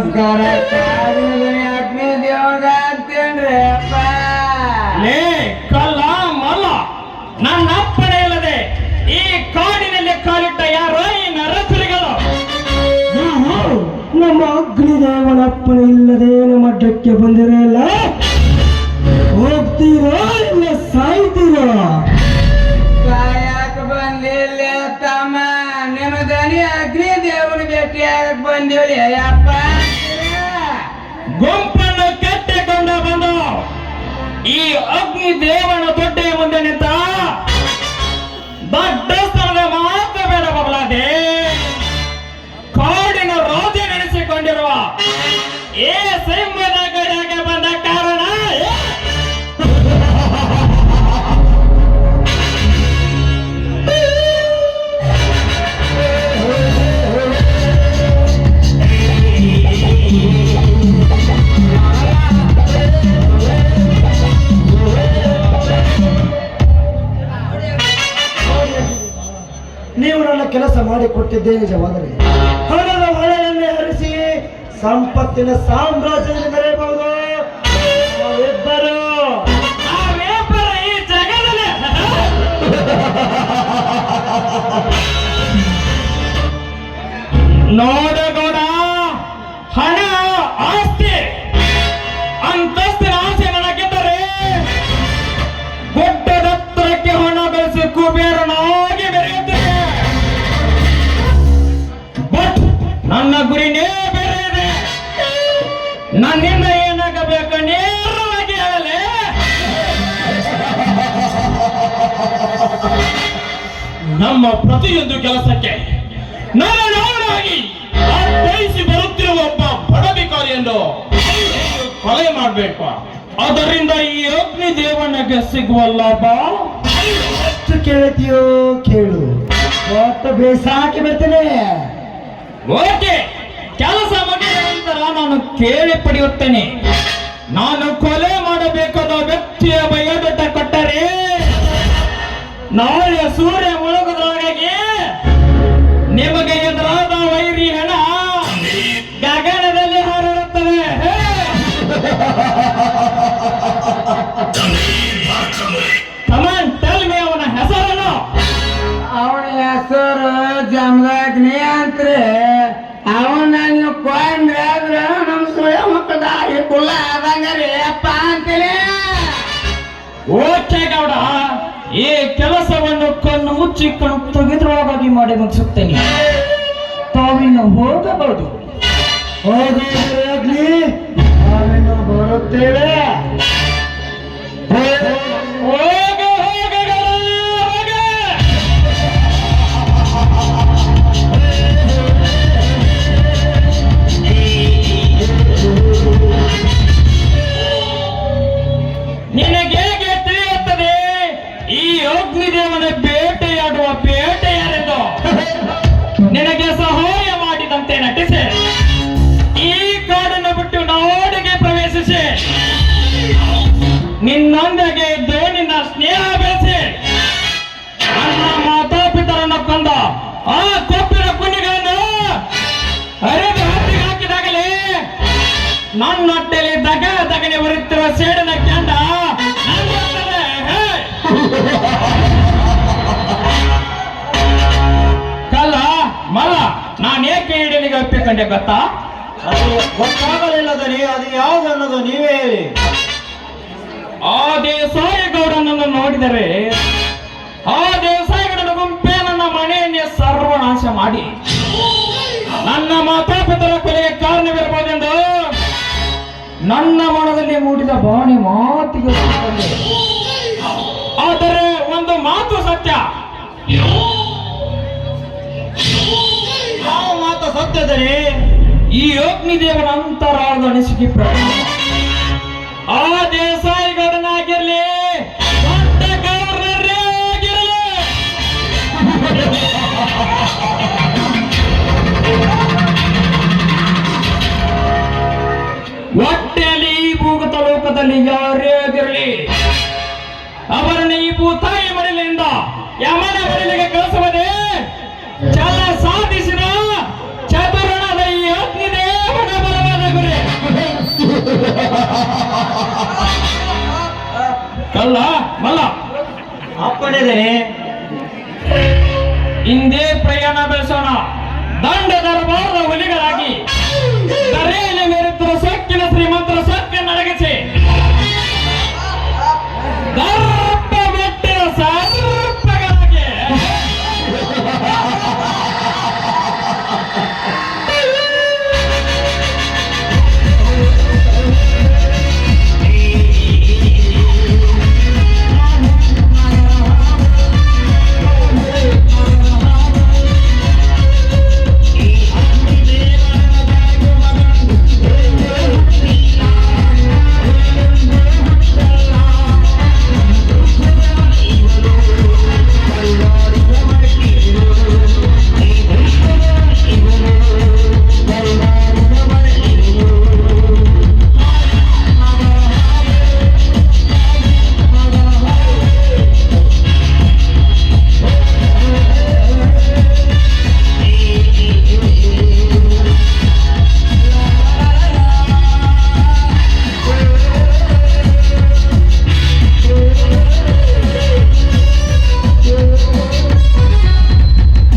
ನಮಸ್ಕಾರ ಅಗ್ನಿ ದೇವಗ ಅಂತೇನ್ರಿ ಅಪ್ಪ ಲೇ ಕಲ್ಲ ಮಲ್ಲ ನನ್ನ ಅಪ್ಪಣೆ ಇಲ್ಲದೆ ಈ ಕಾಡಿನಲ್ಲಿ ಕಾಲಿಟ್ಟ ಯಾರೋ ಈ ನರಕುರಿಗಳು. ನಮ್ಮ ಅಗ್ನಿದೇವನ ಅಪ್ಪಣೆ ಇಲ್ಲದೆ ನಮ್ಮ ಅಡ್ಡಕ್ಕೆ ಬಂದಿರಲ್ಲ. ಹೋಗ್ತೀರೋ ಇಲ್ಲ ಸಾಯ್ತೀರೋ? ಸಾಯಕ್ ಬಂದಿಲ್ಲ ತಮ್ಮ, ನಿಮ್ಮ ದನಿ ಅಗ್ನಿದೇವನ ಭೇಟಿಯಾಗಕ್ ಬಂದಿವಿ ಅಪ್ಪ. ಗುಂಪನ್ನು ಕಟ್ಟಿಕೊಂಡು ಬಂದು ಈ ಅಗ್ನಿ ದೇವನ ದೊಡ್ಡ ಮುಂದೆ ನಿಂತ ದೊಡ್ಡ ಸ್ಥಳದ ಮಾತು ಬೇಡ ಬಬಲಾದೆ. ಕಾಡಿನ ರಾಜ ನೆನೆಸಿಕೊಂಡಿರುವ ಏ ಸಿಂಹದ ಗಡಿಗೆ ಬಂದ ಕಾರಣ ನೀವು ನನ್ನ ಕೆಲಸ ಮಾಡಿಕೊಟ್ಟಿದ್ದೇ ನಿಜವಾದರೆ ಹಣದ ಹೊಳೆಯನ್ನೇ ಹರಿಸಿ ಸಂಪತ್ತಿನ ಸಾಮ್ರಾಜ್ಯದಲ್ಲಿ ಮೆರೆಯಬಹುದು. ನಾವಿಬ್ಬರು ಈ ಜಗದಲ್ಲಿ ನೋಡಗೋಡ ಹಣ ಆಸ್ತಿ ಅಂತಸ್ತಿನ ಆಸೆ ನನಗಿದ್ದರೆ ಗುಡ್ಡದ ಹತ್ತಿರಕ್ಕೆ ಹಣ ಬೆಳೆಸಿ ಕುಬೇರನಾಗಿ ಬೆರೆಯುತ್ತೇನೆ. ಬಟ್ ನನ್ನ ಗುರಿನೇ ಬೇರೆ ಇದೆ. ನನ್ನಿಂದ ಏನಾಗಬೇಕು ನೇರವಾಗಿ ಹೇಳಲೆ. ನಮ್ಮ ಪ್ರತಿಯೊಂದು ಕೆಲಸಕ್ಕೆ ನಾನಾಗಿ ಅರ್ಥೈಸಿ ಬರುತ್ತಿರುವ ಒಬ್ಬ ಬಡಬಿಕಾರಿಯನ್ನು ಕೊಲೆ ಮಾಡಬೇಕು. ಅದರಿಂದ ಈ ಅಗ್ನಿ ದೇವನಿಗೆ ಸಿಗುವ ಲಾಭ ಎಷ್ಟು ಕೇಳ್ತೀಯೋ ಕೇಳು, ಒಟ್ಟು ಬೇಸಾಕಿ ಬರ್ತೇನೆ. ಓಕೆ, ಕೆಲಸ ಮುಗಿದ ನಂತರ ನಾನು ಕೇಳಿ ಪಡೆಯುತ್ತೇನೆ. ನಾನು ಕೊಲೆ ಮಾಡಬೇಕಾದ ವ್ಯಕ್ತಿಯ ಬಯೋಡೇಟಾ ಕೊಟ್ಟರೆ ನಾಳೆ ಸೂರ್ಯ ಮುಳುಗುವುದರೊಳಗೆ ನಿಮಗೆ ಎದುರಾದ ವೈರಿ ಹಣ ಗಗನದಲ್ಲಿ ಹಾರಿರುತ್ತದೆ. ಕಮಾನ್ ಟೆಲ್ ಮಿ ಅವನ ಹೆಸರನ್ನು. ಅವನ ಹೆಸರು ಜಮದಗ್ನಿ ಅಂತ್ರಿ. ಅವನ ನೀವು ಕೊಂಡ್ರೆ ಆದ್ರೆ ನಮ್ಮ ಸುಳ್ಯ ಮಕ್ಕಳ ಕುಲ್ಲ ಆದಂಗ್ರಿ ಅಪ್ಪ ಅಂತೀನಿ. ಓಕೆ ಗೌಡ, ಈ ಕೆಲಸವನ್ನು ಕಣ್ಣು ಮುಚ್ಚಿ ಕಣ್ಣು ತೆಗೆದ್ರೊಳಗಾಗಿ ಮಾಡಿ ಮುಗಿಸುತ್ತೇನೆ. ತಾವಿನ್ನು ಹೋಗಬಹುದು. ಹೋಗಲಿ, ನಾವಿನ್ನು ಬರುತ್ತೇವೆ. ಹೋಗ ಹೋಗ ಹೋಗ. ನಿನಗೆ ಹೇಗೆ ತಿಳಿಯುತ್ತದೆ ಈ ಅಗ್ನಿದೇವನ ಬೇಟೆಯಾಡುವ ಬೇಟೆಯಾರೆಂದು? ನಿನಗೆ ಸಹಾಯ ಮಾಡಿದಂತೆ ನಟಿಸಿ ಈ ಕಾಡನ್ನು ಬಿಟ್ಟು ನಾಡಿಗೆ ಪ್ರವೇಶಿಸಿ ನಿನ್ನೊಂದಿಗೆ ನಿನ್ನ ಸ್ನೇಹ ಬೆಳೆಸಿ ನನ್ನ ಮಾತಾಪಿತರನ್ನು ಕೊಂದ ಆ ಕೊಪ್ಪಿನ ಕುಣಿಗಳನ್ನು ಹರಿದು ಹತ್ತಿಗೆ ಹಾಕಿದಾಗಲೇ ನನ್ನೊಟ್ಟೆಯಲ್ಲಿ ದಗನೆ ಬರುತ್ತಿರುವ ಸೇಡಿನ ಕೆಂಡ ನಂಗೊತ್ತದೆ. ಕಲ್ಲ ಮಲ್ಲ ನಾನೇಕೆ ಇಡಲಿಗೆ ಒಪ್ಪಿಕೊಂಡೆ ಗೊತ್ತಾ? ಗೊತ್ತಾಗಲಿಲ್ಲ ದನಿ, ಅದು ಯಾವುದು ಅನ್ನೋದು ನೀವೇ ಹೇಳಿ. ಆ ದೇಸಾಯಿಗೌಡನನ್ನು ನೋಡಿದರೆ ಆ ದೇಸಾಯಿಗೌಡನ ಗುಂಪೇ ನನ್ನ ಮನೆಯನ್ನೇ ಸರ್ವನಾಶ ಮಾಡಿ ನನ್ನ ಮಾತಾಪಿತರ ಕೊಲೆಗೆ ಕಾರಣವಿರಬಹುದೆಂದು ನನ್ನ ಮನದಲ್ಲಿ ಮೂಡಿದ ಭಾವನೆ ಮಾತಿಗೆ ಒಪ್ಪಿಕೊಂಡೆ. ಆದರೆ ಒಂದು ಮಾತು ಸತ್ಯ. ಯಾವ ಮಾತು ಸತ್ಯದನಿ? ಈ ಅಗ್ನಿದೇವನ ಅಂತರಾಳದ ಅನಿಸಿಕೆ ಪ್ರಕಾರ ಆ ದೇಸಾಯಿಗೌಡನಾಗಿರ್ಲಿ ದೊಡ್ಡ ಗವರ್ನರೇ ಆಗಿರಲಿ ಹೊಟ್ಟೆಯಲ್ಲಿ ಈ ಭೂಗತ ಲೋಕದಲ್ಲಿ ಯಾರೇ ಆಗಿರಲಿ ಅವರನ್ನು ಈ ಭೂತಾಯಿ ಮಡಿಲಿಂದ ಯಮನ ಮಡಿಲಿಗೆ ಕಳಿಸುವುದೇ ಛಲ ಸಾಧಿಸಿದ ಚತುರಣದ ಈ ಅಗ್ನಿದೇವನ ಬಲವಲ್ಲ. ಇದ್ದೇನೆ.